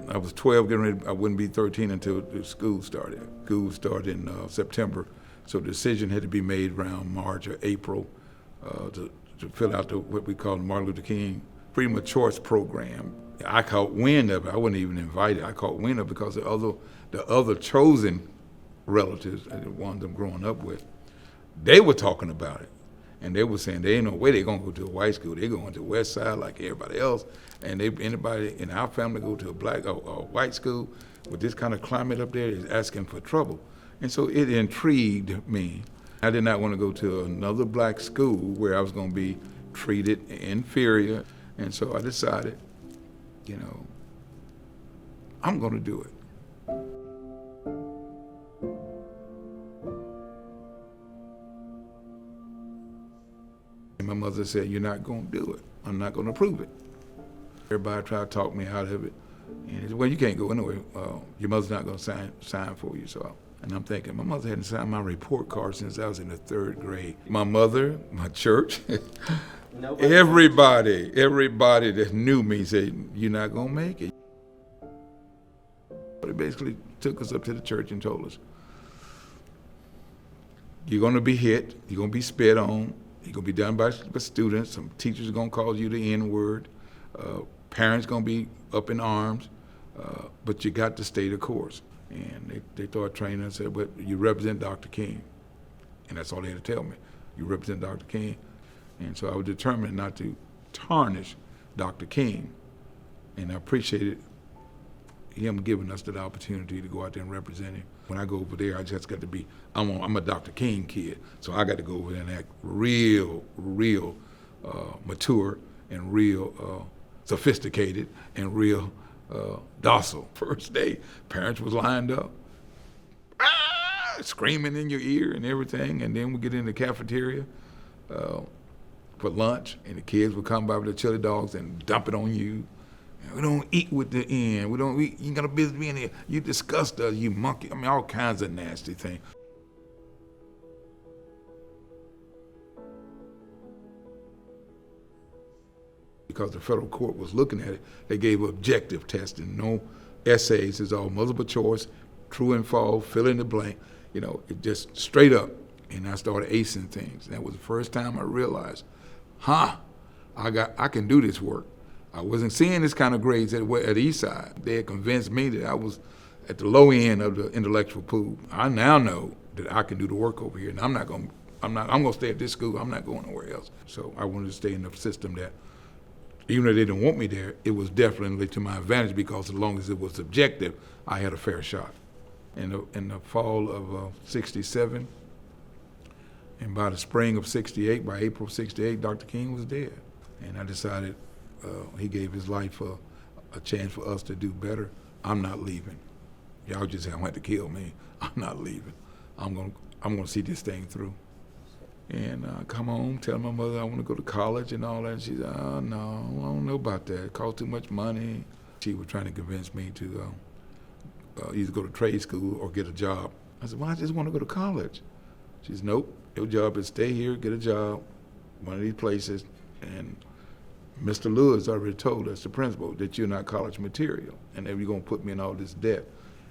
I was 12, getting ready. I wouldn't be 13 until the school started. School started in September, so the decision had to be made around March or April to fill out what we call the Martin Luther King Freedom of Choice program. I caught wind of it. I wasn't even invited. I caught wind of it because the other chosen relatives, the ones I'm growing up with, they were talking about it. And they were saying there ain't no way they're going to go to a white school. They're going to the West Side like everybody else. And anybody in our family go to a white school with this kind of climate up there is asking for trouble. And so it intrigued me. I did not want to go to another black school where I was going to be treated inferior. And so I decided, I'm going to do it. And my mother said, you're not going to do it. I'm not going to approve it. Everybody tried to talk me out of it. And he said, well, you can't go anyway. Your mother's not going to sign for you. And I'm thinking, my mother hadn't signed my report card since I was in the 3rd grade. My mother, my church, everybody that knew me said, you're not going to make it. They basically took us up to the church and told us, you're going to be hit, you're going to be spit on, you're going to be done by students, some teachers are going to call you the N-word, parents going to be up in arms, but you got to stay the course. And they started training and said, but you represent Dr. King. And that's all they had to tell me. You represent Dr. King. And so I was determined not to tarnish Dr. King. And I appreciated him giving us that opportunity to go out there and represent him. When I go over there, I just got to be, I'm a Dr. King kid. So I got to go over there and act real mature and real sophisticated and real docile. First day, parents was lined up, screaming in your ear and everything, and then we get in the cafeteria for lunch, and the kids would come by with their chili dogs and dump it on you. We don't eat with the end. We don't eat. You ain't got a business being here. You disgust us, you monkey. I mean, all kinds of nasty things. Because the federal court was looking at it, they gave objective testing, no essays. It's all multiple choice, true and false, fill in the blank. It just straight up. And I started acing things. And that was the first time I realized, I can do this work. I wasn't seeing this kind of grades at Eastside. They had convinced me that I was at the low end of the intellectual pool. I now know that I can do the work over here, and I'm going to stay at this school. I'm not going nowhere else. So I wanted to stay in the system that, even though they didn't want me there, it was definitely to my advantage because as long as it was subjective, I had a fair shot. In the fall of '67, and by the spring of '68, by April of '68, Dr. King was dead. And I decided he gave his life for a chance for us to do better. I'm not leaving. Y'all just have to kill me. I'm not leaving. I'm gonna see this thing through. And come home, tell my mother I want to go to college and all that. And she said, oh, no, I don't know about that. It costs too much money. She was trying to convince me to either go to trade school or get a job. I said, well, I just want to go to college. She said, nope, your job is stay here, get a job, one of these places. And Mr. Lewis already told us, the principal, that you're not college material and that you're going to put me in all this debt.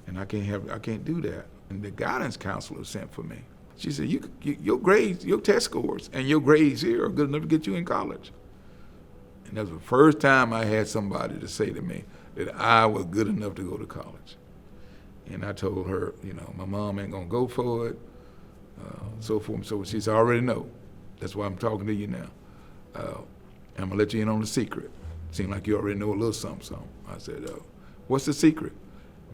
And I can't do that. And the guidance counselor sent for me. She said, your grades, your test scores, and your grades here are good enough to get you in college. And that was the first time I had somebody to say to me that I was good enough to go to college. And I told her, my mom ain't gonna go for it, so forth and so forth. She said, I already know. That's why I'm talking to you now. I'm gonna let you in on the secret. Seemed like you already know a little something. I said, what's the secret?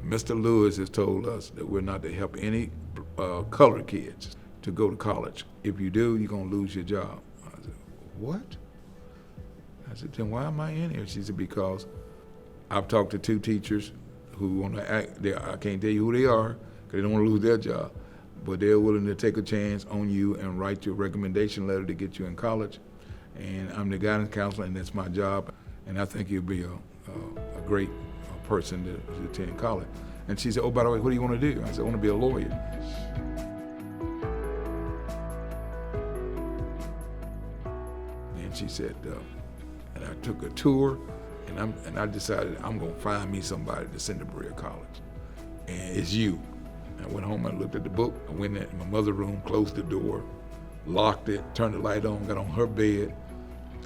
Mr. Lewis has told us that we're not to help any colored kids to go to college. If you do, you're going to lose your job. I said, what? I said, then why am I in here? She said, because I've talked to 2 teachers who want to act, I can't tell you who they are because they don't want to lose their job, but they're willing to take a chance on you and write your recommendation letter to get you in college. And I'm the guidance counselor, and that's my job. And I think you'll be a great person to attend college. And she said, oh, by the way, what do you want to do? I said, I want to be a lawyer. And she said, and I took a tour And I decided I'm gonna find me somebody to send to Berea College, and it's you. I went home, I looked at the book, I went in my mother's room, closed the door, locked it, turned the light on, got on her bed,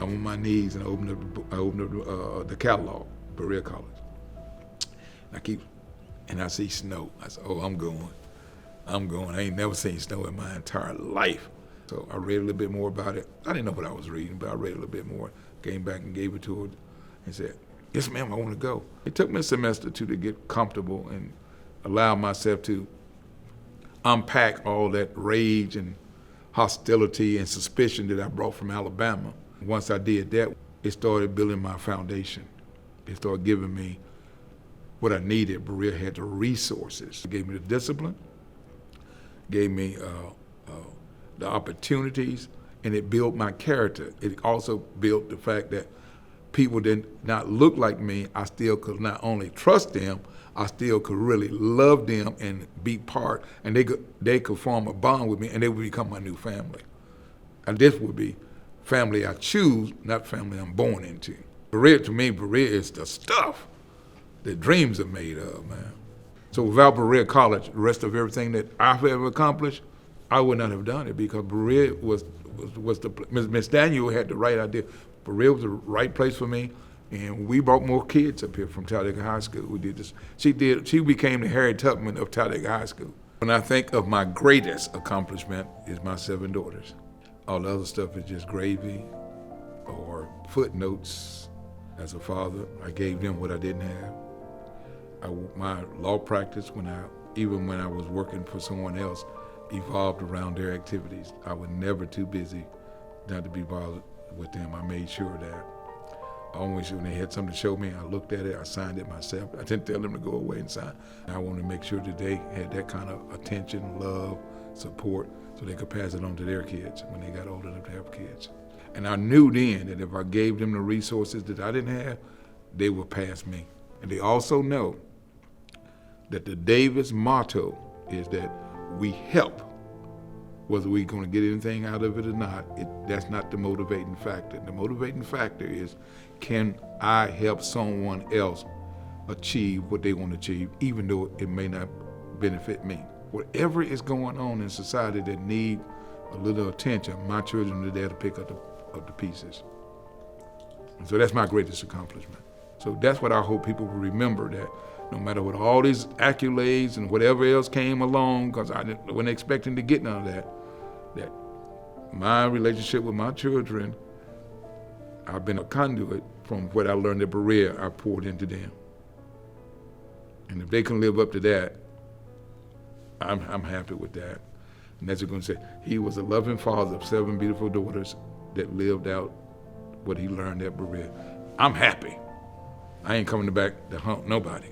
I'm on my knees, and I opened up the catalog, Berea College. And I see snow. I said, oh, I'm going. I ain't never seen snow in my entire life. So I read a little bit more about it. I didn't know what I was reading, but I read a little bit more. Came back and gave it to her and said, yes, ma'am, I want to go. It took me a semester or two to get comfortable and allow myself to unpack all that rage and hostility and suspicion that I brought from Alabama. Once I did that, it started building my foundation. It started giving me what I needed. Berea had the resources. It gave me the discipline, gave me the opportunities, and it built my character. It also built the fact that people did not look like me. I still could not only trust them, I still could really love them and be part, and they could form a bond with me, and they would become my new family. And this would be family I choose, not family I'm born into. Berea, to me, Berea is the stuff that dreams are made of, man. So without Berea College, the rest of everything that I've ever accomplished, I would not have done it, because Berea was the, Miss Daniel had the right idea. Berea was the right place for me, and we brought more kids up here from Talladega High School. We did this. She became the Harriet Tubman of Talladega High School. When I think of my greatest accomplishment is my 7 daughters. All the other stuff is just gravy or footnotes. As a father, I gave them what I didn't have. My law practice, even when I was working for someone else, evolved around their activities. I was never too busy not to be bothered with them. I made sure that always when they had something to show me, I looked at it, I signed it myself. I didn't tell them to go away and sign. I wanted to make sure that they had that kind of attention, love, support, so they could pass it on to their kids when they got old enough to have kids. And I knew then that if I gave them the resources that I didn't have, they would pass me. And they also know that the Davis motto is that we help. Whether we're going to get anything out of it or not, that's not the motivating factor. The motivating factor is, can I help someone else achieve what they want to achieve, even though it may not benefit me? Whatever is going on in society that need a little attention, my children are there to pick up the pieces. And so that's my greatest accomplishment. So that's what I hope people will remember, that no matter what all these accolades and whatever else came along, because I wasn't expecting to get none of that my relationship with my children, I've been a conduit from what I learned at Berea, I poured into them. And if they can live up to that, I'm happy with that. And that's what I'm going to say. He was a loving father of 7 beautiful daughters that lived out what he learned at Berea. I'm happy. I ain't coming back to hump nobody.